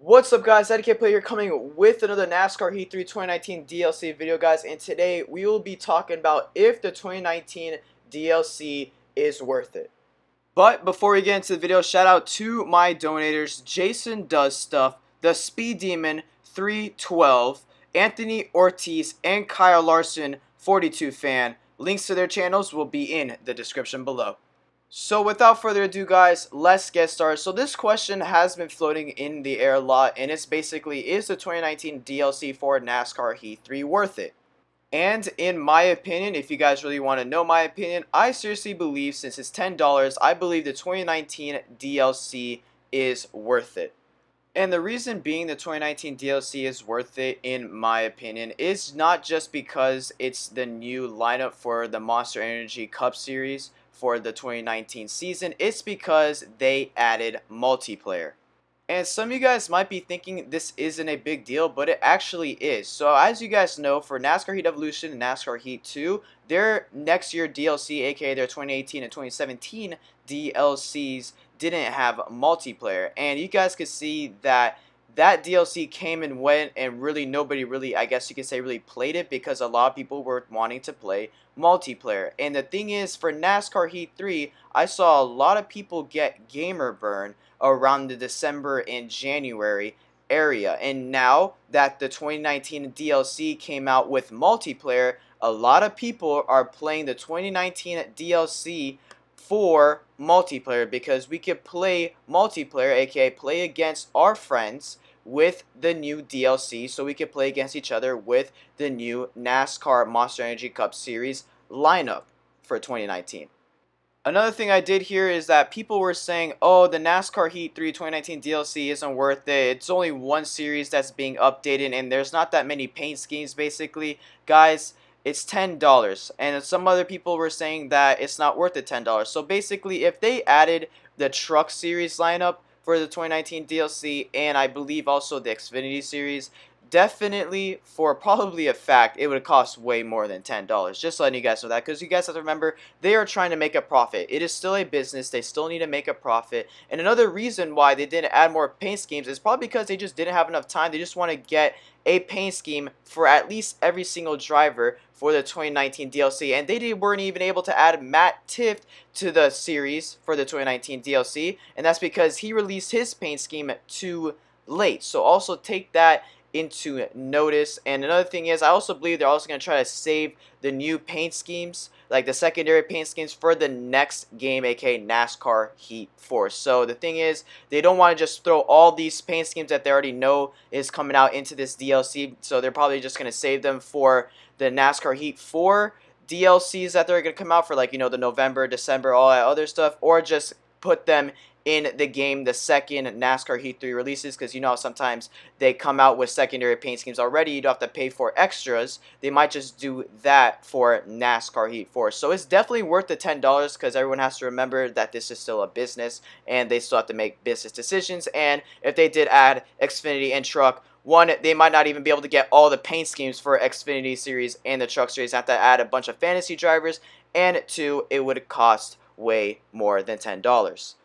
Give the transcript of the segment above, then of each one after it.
What's up, guys? IDK Play here, coming with another NASCAR Heat 3 2019 DLC video, guys. And today we will be talking about if the 2019 DLC is worth it. But before we get into the video, shout out to my donators: Jason Does Stuff, The Speed Demon 312, Anthony Ortiz, and Kyle Larson 42 fan. Links to their channels will be in the description below. So without further ado, guys, let's get started. So this question has been floating in the air a lot, and it's basically, is the 2019 DLC for NASCAR Heat 3 worth it? And in my opinion, if you guys really want to know my opinion, I seriously believe, since it's $10, I believe the 2019 DLC is worth it. And the reason being the 2019 DLC is worth it, in my opinion, is not just because it's the new lineup for the Monster Energy Cup Series for the 2019 season. It's because they added multiplayer. And some of you guys might be thinking this isn't a big deal, but it actually is. So as you guys know, for NASCAR Heat Evolution and NASCAR Heat 2, their next year DLC, aka their 2018 and 2017 DLCs, didn't have multiplayer. And you guys could see that that DLC came and went, and really nobody really, I guess you could say, really played it, because a lot of people were wanting to play multiplayer. And the thing is, for NASCAR Heat 3, I saw a lot of people get gamer burn around the December and January area. And now that the 2019 DLC came out with multiplayer, a lot of people are playing the 2019 DLC for multiplayer, because we could play multiplayer, aka play against our friends, with the new DLC, so we could play against each other with the new NASCAR Monster Energy Cup Series lineup for 2019. Another thing I did hear is that people were saying, oh, the NASCAR Heat 3 2019 DLC isn't worth it. It's only one series that's being updated, and there's not that many paint schemes, basically. Guys, it's $10. And some other people were saying that it's not worth the $10. So basically, if they added the Truck Series lineup for the 2019 DLC, and I believe also the Xfinity Series, definitely, for probably a fact, it would cost way more than $10. Just letting you guys know that, because you guys have to remember, they are trying to make a profit. It is still a business. They still need to make a profit. And another reason why they didn't add more paint schemes is probably because they just didn't have enough time. They just want to get a paint scheme for at least every single driver for the 2019 DLC, and they weren't even able to add Matt Tifft to the series for the 2019 DLC, and that's because he released his paint scheme too late. So also take that into notice. And another thing is, I also believe they're also going to try to save the new paint schemes, like the secondary paint schemes, for the next game, aka NASCAR Heat 4. So the thing is, they don't want to just throw all these paint schemes that they already know is coming out into this DLC, so they're probably just going to save them for the NASCAR Heat 4 DLCs that they're going to come out for, like, the November, December, all that other stuff, or just put them in the game, the second NASCAR Heat 3 releases, because sometimes they come out with secondary paint schemes already. You don't have to pay for extras. They might just do that for NASCAR Heat 4. So it's definitely worth the $10, because everyone has to remember that this is still a business, and they still have to make business decisions. And if they did add Xfinity and Truck, one, they might not even be able to get all the paint schemes for Xfinity Series and the Truck Series. They have to add a bunch of fantasy drivers, and two, it would cost way more than $10.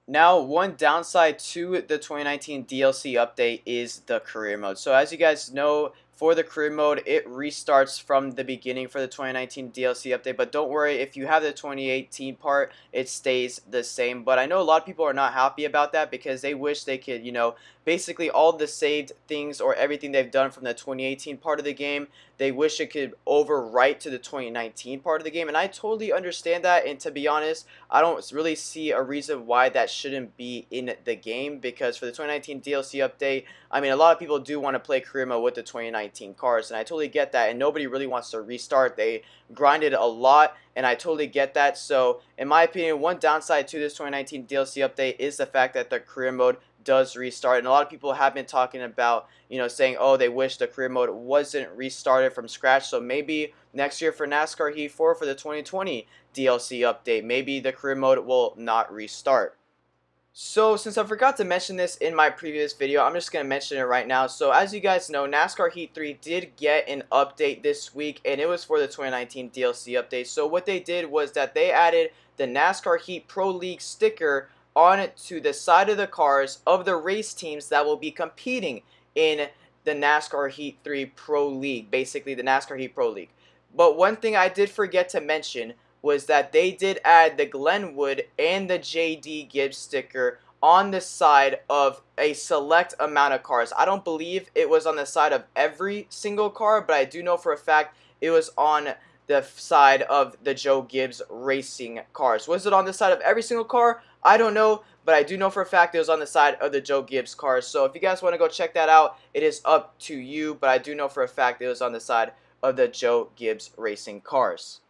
Now, one downside to the 2019 DLC update is the career mode. So as you guys know, for the career mode, it restarts from the beginning for the 2019 DLC update. But don't worry, if you have the 2018 part, it stays the same. But I know a lot of people are not happy about that, because they wish they could, basically all the saved things or everything they've done from the 2018 part of the game, they wish it could overwrite to the 2019 part of the game. And I totally understand that, and to be honest, I don't really see a reason why that shouldn't be in the game, because for the 2019 DLC update, I mean, a lot of people do want to play career mode with the 2019 cars, and I totally get that, and nobody really wants to restart. They grinded a lot, and I totally get that. So in my opinion, one downside to this 2019 DLC update is the fact that the career mode does restart, and a lot of people have been talking about, saying, oh, they wish the career mode wasn't restarted from scratch. So maybe next year for NASCAR Heat 4 for the 2020 DLC update, maybe the career mode will not restart. So since I forgot to mention this in my previous video, I'm just going to mention it right now. So as you guys know, NASCAR Heat 3 did get an update this week, and it was for the 2019 DLC update. So what they did was that they added the NASCAR Heat Pro League sticker onto the side of the cars of the race teams that will be competing in the NASCAR Heat 3 Pro League, basically the NASCAR Heat Pro League. But one thing I did forget to mention was that they did add the Glenwood and the JD Gibbs sticker on the side of a select amount of cars. I don't believe it was on the side of every single car, but I do know for a fact it was on the side of the Joe Gibbs racing cars. Was it on the side of every single car? I don't know, but I do know for a fact it was on the side of the Joe Gibbs cars. So if you guys want to go check that out, it is up to you, but I do know for a fact it was on the side of the Joe Gibbs racing cars.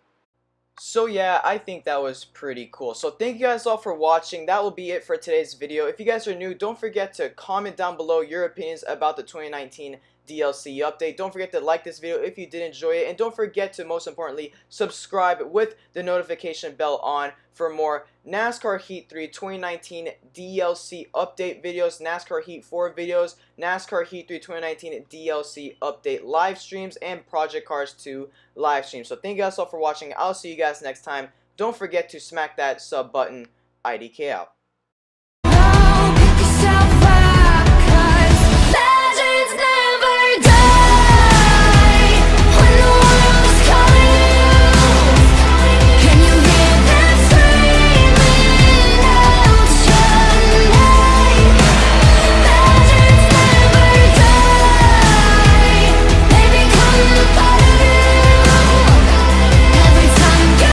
So yeah, I think that was pretty cool. So thank you guys all for watching. That will be it for today's video. If you guys are new, don't forget to comment down below your opinions about the 2019 DLC update. Don't forget to like this video if you did enjoy it. And don't forget to, most importantly, subscribe with the notification bell on for more NASCAR Heat 3 2019 DLC update videos, NASCAR Heat 4 videos, NASCAR Heat 3 2019 DLC update live streams, and Project Cars 2 live streams. So thank you guys all for watching. I'll see you guys next time. Don't forget to smack that sub button. IDK out.